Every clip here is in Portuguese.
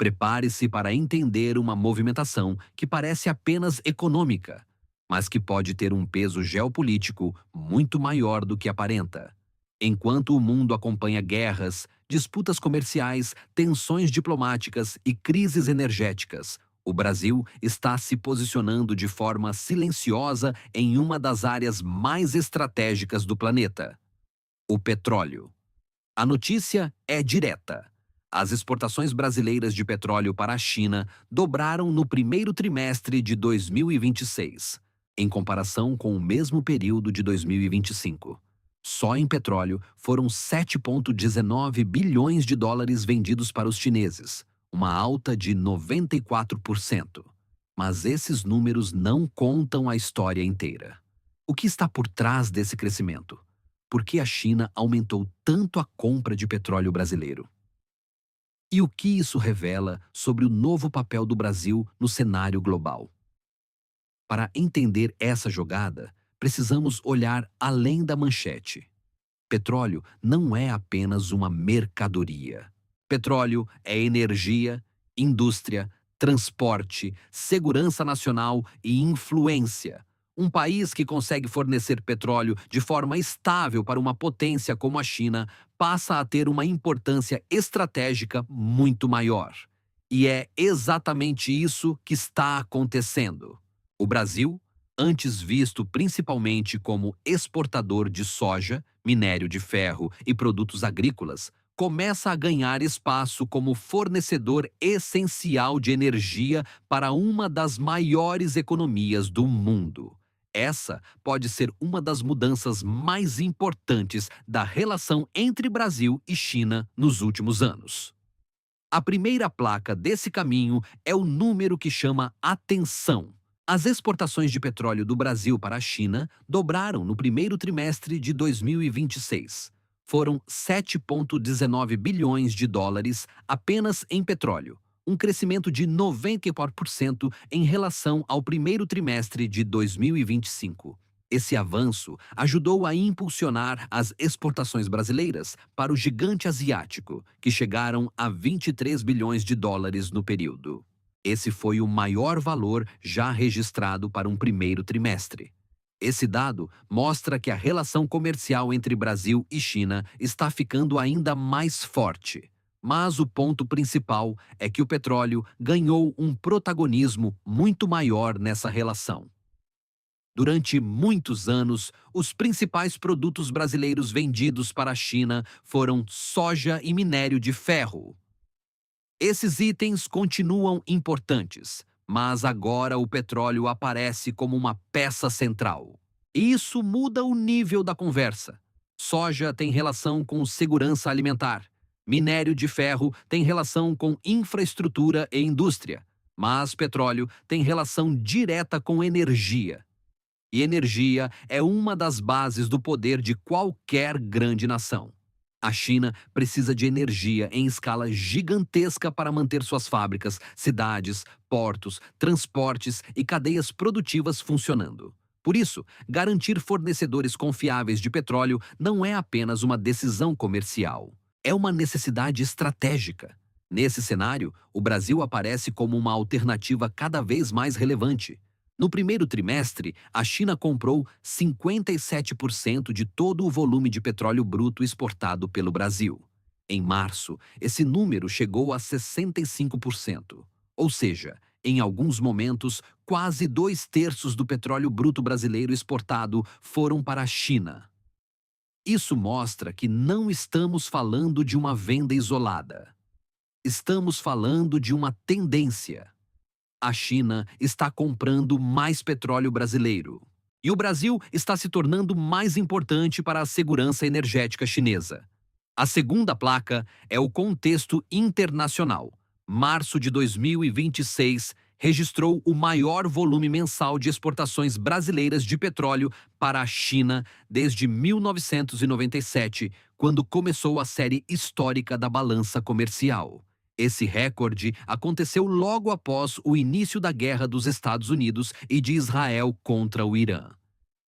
Prepare-se para entender uma movimentação que parece apenas econômica, mas que pode ter um peso geopolítico muito maior do que aparenta. Enquanto o mundo acompanha guerras, disputas comerciais, tensões diplomáticas e crises energéticas, o Brasil está se posicionando de forma silenciosa em uma das áreas mais estratégicas do planeta: o petróleo. A notícia é direta. As exportações brasileiras de petróleo para a China dobraram no primeiro trimestre de 2026, em comparação com o mesmo período de 2025. Só em petróleo foram 7,19 bilhões de dólares vendidos para os chineses, uma alta de 94%. Mas esses números não contam a história inteira. O que está por trás desse crescimento? Por que a China aumentou tanto a compra de petróleo brasileiro? E o que isso revela sobre o novo papel do Brasil no cenário global? Para entender essa jogada, precisamos olhar além da manchete. Petróleo não é apenas uma mercadoria. Petróleo é energia, indústria, transporte, segurança nacional e influência. Um país que consegue fornecer petróleo de forma estável para uma potência como a China passa a ter uma importância estratégica muito maior. E é exatamente isso que está acontecendo. O Brasil, antes visto principalmente como exportador de soja, minério de ferro e produtos agrícolas, começa a ganhar espaço como fornecedor essencial de energia para uma das maiores economias do mundo. Essa pode ser uma das mudanças mais importantes da relação entre Brasil e China nos últimos anos. A primeira placa desse caminho é o número que chama atenção. As exportações de petróleo do Brasil para a China dobraram no primeiro trimestre de 2026. Foram 7,19 bilhões de dólares apenas em petróleo, um crescimento de 94% em relação ao primeiro trimestre de 2025. Esse avanço ajudou a impulsionar as exportações brasileiras para o gigante asiático, que chegaram a 23 bilhões de dólares no período. Esse foi o maior valor já registrado para um primeiro trimestre. Esse dado mostra que a relação comercial entre Brasil e China está ficando ainda mais forte. Mas o ponto principal é que o petróleo ganhou um protagonismo muito maior nessa relação. Durante muitos anos, os principais produtos brasileiros vendidos para a China foram soja e minério de ferro. Esses itens continuam importantes, mas agora o petróleo aparece como uma peça central. E isso muda o nível da conversa. Soja tem relação com segurança alimentar. Minério de ferro tem relação com infraestrutura e indústria. Mas petróleo tem relação direta com energia. E energia é uma das bases do poder de qualquer grande nação. A China precisa de energia em escala gigantesca para manter suas fábricas, cidades, portos, transportes e cadeias produtivas funcionando. Por isso, garantir fornecedores confiáveis de petróleo não é apenas uma decisão comercial. É uma necessidade estratégica. Nesse cenário, o Brasil aparece como uma alternativa cada vez mais relevante. No primeiro trimestre, a China comprou 57% de todo o volume de petróleo bruto exportado pelo Brasil. Em março, esse número chegou a 65%. Ou seja, em alguns momentos, quase 2/3 do petróleo bruto brasileiro exportado foram para a China. Isso mostra que não estamos falando de uma venda isolada. Estamos falando de uma tendência. A China está comprando mais petróleo brasileiro. E o Brasil está se tornando mais importante para a segurança energética chinesa. A segunda placa é o contexto internacional. Março de 2026 registrou o maior volume mensal de exportações brasileiras de petróleo para a China desde 1997, quando começou a série histórica da balança comercial. Esse recorde aconteceu logo após o início da guerra dos Estados Unidos e de Israel contra o Irã.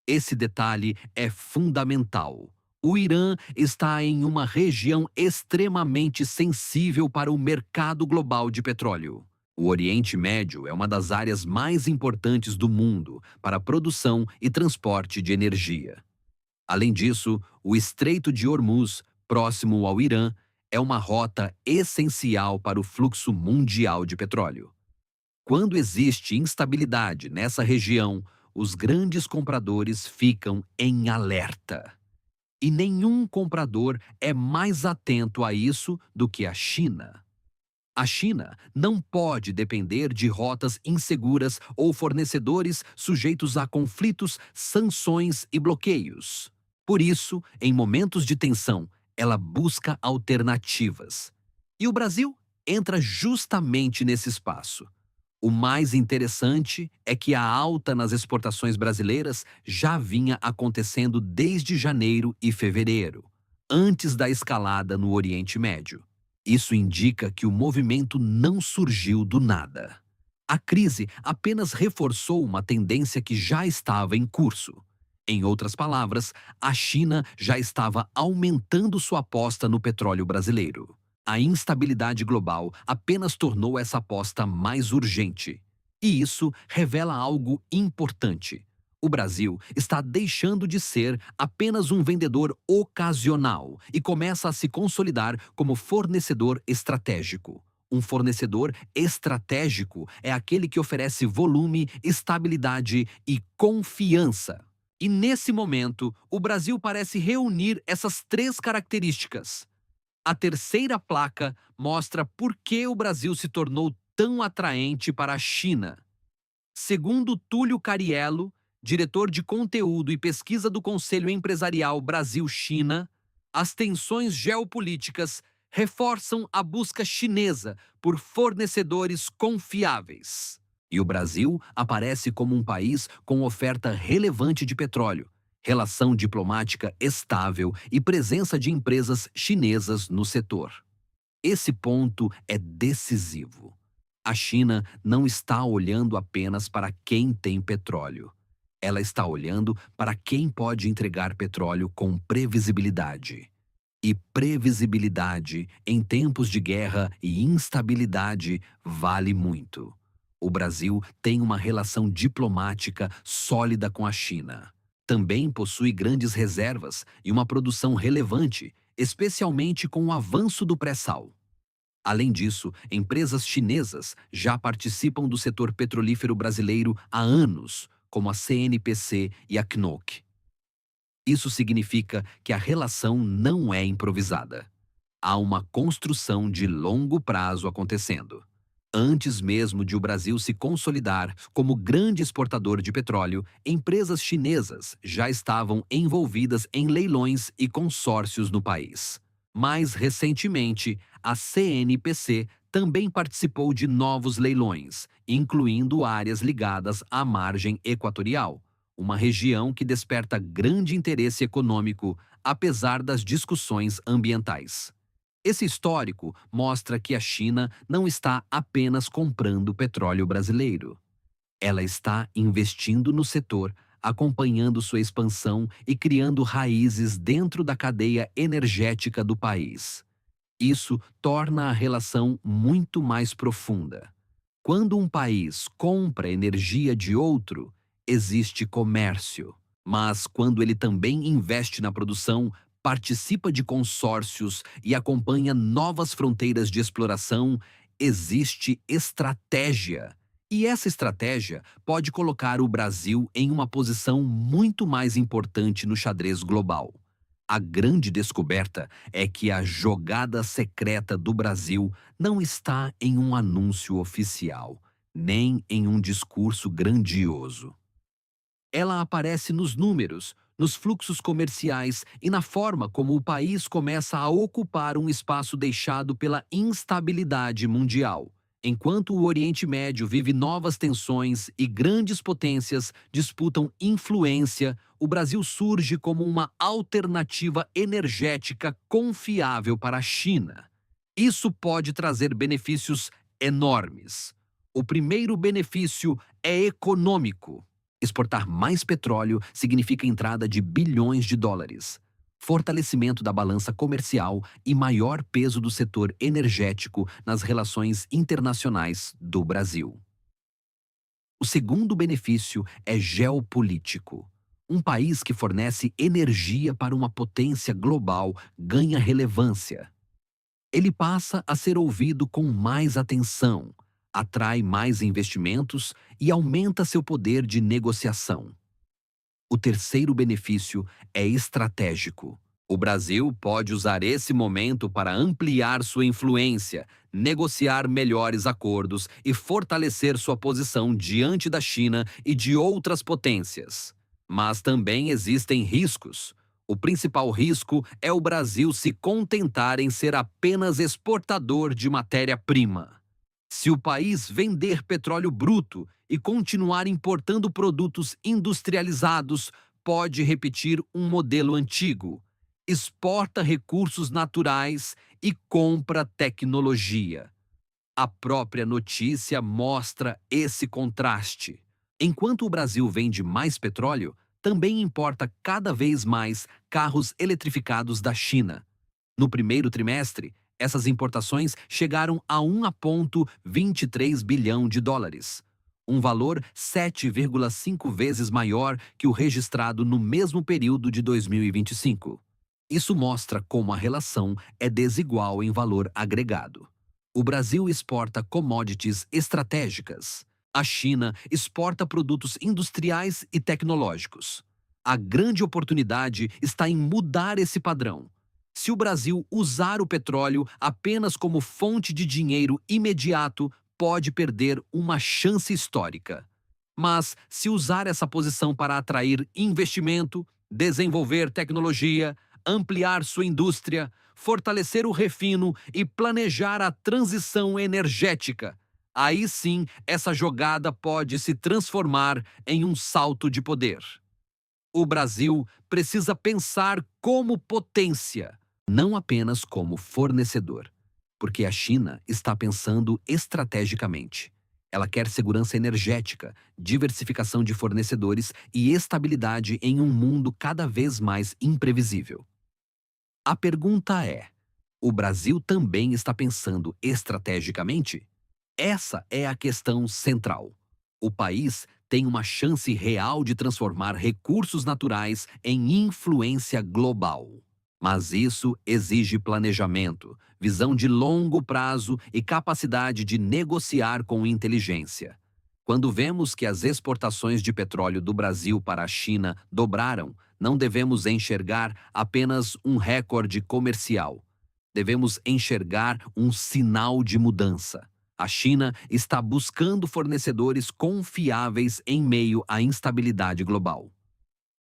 Esse detalhe é fundamental. O Irã está em uma região extremamente sensível para o mercado global de petróleo. O Oriente Médio é uma das áreas mais importantes do mundo para a produção e transporte de energia. Além disso, o Estreito de Hormuz, próximo ao Irã, é uma rota essencial para o fluxo mundial de petróleo. Quando existe instabilidade nessa região, os grandes compradores ficam em alerta. E nenhum comprador é mais atento a isso do que a China. A China não pode depender de rotas inseguras ou fornecedores sujeitos a conflitos, sanções e bloqueios. Por isso, em momentos de tensão, ela busca alternativas. E o Brasil entra justamente nesse espaço. O mais interessante é que a alta nas exportações brasileiras já vinha acontecendo desde janeiro e fevereiro, antes da escalada no Oriente Médio. Isso indica que o movimento não surgiu do nada. A crise apenas reforçou uma tendência que já estava em curso. Em outras palavras, a China já estava aumentando sua aposta no petróleo brasileiro. A instabilidade global apenas tornou essa aposta mais urgente. E isso revela algo importante. O Brasil está deixando de ser apenas um vendedor ocasional e começa a se consolidar como fornecedor estratégico. Um fornecedor estratégico é aquele que oferece volume, estabilidade e confiança. E nesse momento, o Brasil parece reunir essas três características. A terceira placa mostra por que o Brasil se tornou tão atraente para a China. Segundo Túlio Cariello, diretor de conteúdo e pesquisa do Conselho Empresarial Brasil-China, as tensões geopolíticas reforçam a busca chinesa por fornecedores confiáveis. E o Brasil aparece como um país com oferta relevante de petróleo, relação diplomática estável e presença de empresas chinesas no setor. Esse ponto é decisivo. A China não está olhando apenas para quem tem petróleo. Ela está olhando para quem pode entregar petróleo com previsibilidade. E previsibilidade em tempos de guerra e instabilidade vale muito. O Brasil tem uma relação diplomática sólida com a China. Também possui grandes reservas e uma produção relevante, especialmente com o avanço do pré-sal. Além disso, empresas chinesas já participam do setor petrolífero brasileiro há anos, como a CNPC e a CNOOC. Isso significa que a relação não é improvisada. Há uma construção de longo prazo acontecendo. Antes mesmo de o Brasil se consolidar como grande exportador de petróleo, empresas chinesas já estavam envolvidas em leilões e consórcios no país. Mais recentemente, a CNPC também participou de novos leilões, incluindo áreas ligadas à margem equatorial, uma região que desperta grande interesse econômico, apesar das discussões ambientais. Esse histórico mostra que a China não está apenas comprando petróleo brasileiro. Ela está investindo no setor, acompanhando sua expansão e criando raízes dentro da cadeia energética do país. Isso torna a relação muito mais profunda. Quando um país compra energia de outro, existe comércio. Mas quando ele também investe na produção, participa de consórcios e acompanha novas fronteiras de exploração, existe estratégia. E essa estratégia pode colocar o Brasil em uma posição muito mais importante no xadrez global. A grande descoberta é que a jogada secreta do Brasil não está em um anúncio oficial, nem em um discurso grandioso. Ela aparece nos números, nos fluxos comerciais e na forma como o país começa a ocupar um espaço deixado pela instabilidade mundial. Enquanto o Oriente Médio vive novas tensões e grandes potências disputam influência, o Brasil surge como uma alternativa energética confiável para a China. Isso pode trazer benefícios enormes. O primeiro benefício é econômico. Exportar mais petróleo significa entrada de bilhões de dólares. fortalecimento da balança comercial e maior peso do setor energético nas relações internacionais do Brasil. O segundo benefício é geopolítico. Um país que fornece energia para uma potência global ganha relevância. Ele passa a ser ouvido com mais atenção, atrai mais investimentos e aumenta seu poder de negociação. O terceiro benefício é estratégico. O Brasil pode usar esse momento para ampliar sua influência, negociar melhores acordos e fortalecer sua posição diante da China e de outras potências. Mas também existem riscos. O principal risco é o Brasil se contentar em ser apenas exportador de matéria-prima. Se o país vender petróleo bruto e continuar importando produtos industrializados, pode repetir um modelo antigo. Exporta recursos naturais e compra tecnologia. A própria notícia mostra esse contraste. Enquanto o Brasil vende mais petróleo, também importa cada vez mais carros eletrificados da China. No primeiro trimestre, essas importações chegaram a 1,23 bilhão de dólares, um valor 7,5 vezes maior que o registrado no mesmo período de 2025. Isso mostra como a relação é desigual em valor agregado. O Brasil exporta commodities estratégicas. A China exporta produtos industriais e tecnológicos. A grande oportunidade está em mudar esse padrão. Se o Brasil usar o petróleo apenas como fonte de dinheiro imediato, pode perder uma chance histórica. Mas, se usar essa posição para atrair investimento, desenvolver tecnologia, ampliar sua indústria, fortalecer o refino e planejar a transição energética, aí sim essa jogada pode se transformar em um salto de poder. O Brasil precisa pensar como potência, não apenas como fornecedor, porque a China está pensando estrategicamente. Ela quer segurança energética, diversificação de fornecedores e estabilidade em um mundo cada vez mais imprevisível. A pergunta é: o Brasil também está pensando estrategicamente? Essa é a questão central. O país tem uma chance real de transformar recursos naturais em influência global. Mas isso exige planejamento, visão de longo prazo e capacidade de negociar com inteligência. Quando vemos que as exportações de petróleo do Brasil para a China dobraram, não devemos enxergar apenas um recorde comercial. Devemos enxergar um sinal de mudança. A China está buscando fornecedores confiáveis em meio à instabilidade global.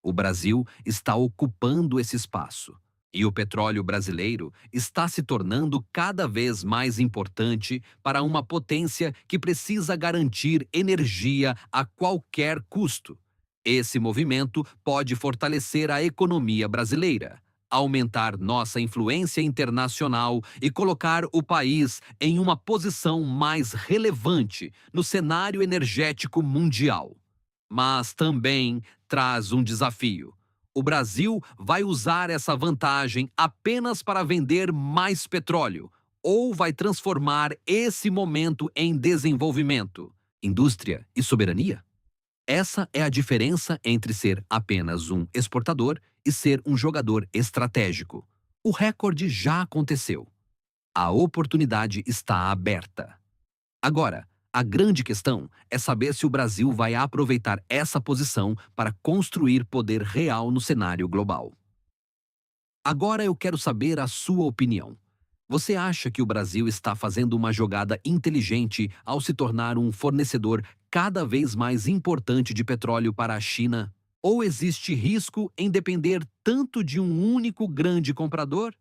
O Brasil está ocupando esse espaço. E o petróleo brasileiro está se tornando cada vez mais importante para uma potência que precisa garantir energia a qualquer custo. Esse movimento pode fortalecer a economia brasileira, aumentar nossa influência internacional e colocar o país em uma posição mais relevante no cenário energético mundial. Mas também traz um desafio. O Brasil vai usar essa vantagem apenas para vender mais petróleo ou vai transformar esse momento em desenvolvimento, indústria e soberania? Essa é a diferença entre ser apenas um exportador e ser um jogador estratégico. O recorde já aconteceu. A oportunidade está aberta. Agora, a grande questão é saber se o Brasil vai aproveitar essa posição para construir poder real no cenário global. Agora eu quero saber a sua opinião. Você acha que o Brasil está fazendo uma jogada inteligente ao se tornar um fornecedor cada vez mais importante de petróleo para a China? Ou existe risco em depender tanto de um único grande comprador?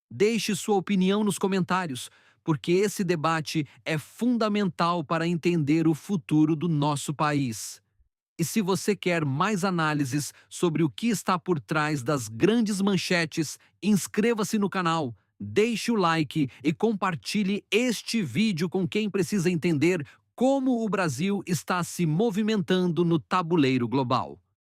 Deixe sua opinião nos comentários, porque esse debate é fundamental para entender o futuro do nosso país. E se você quer mais análises sobre o que está por trás das grandes manchetes, inscreva-se no canal, deixe o like e compartilhe este vídeo com quem precisa entender como o Brasil está se movimentando no tabuleiro global.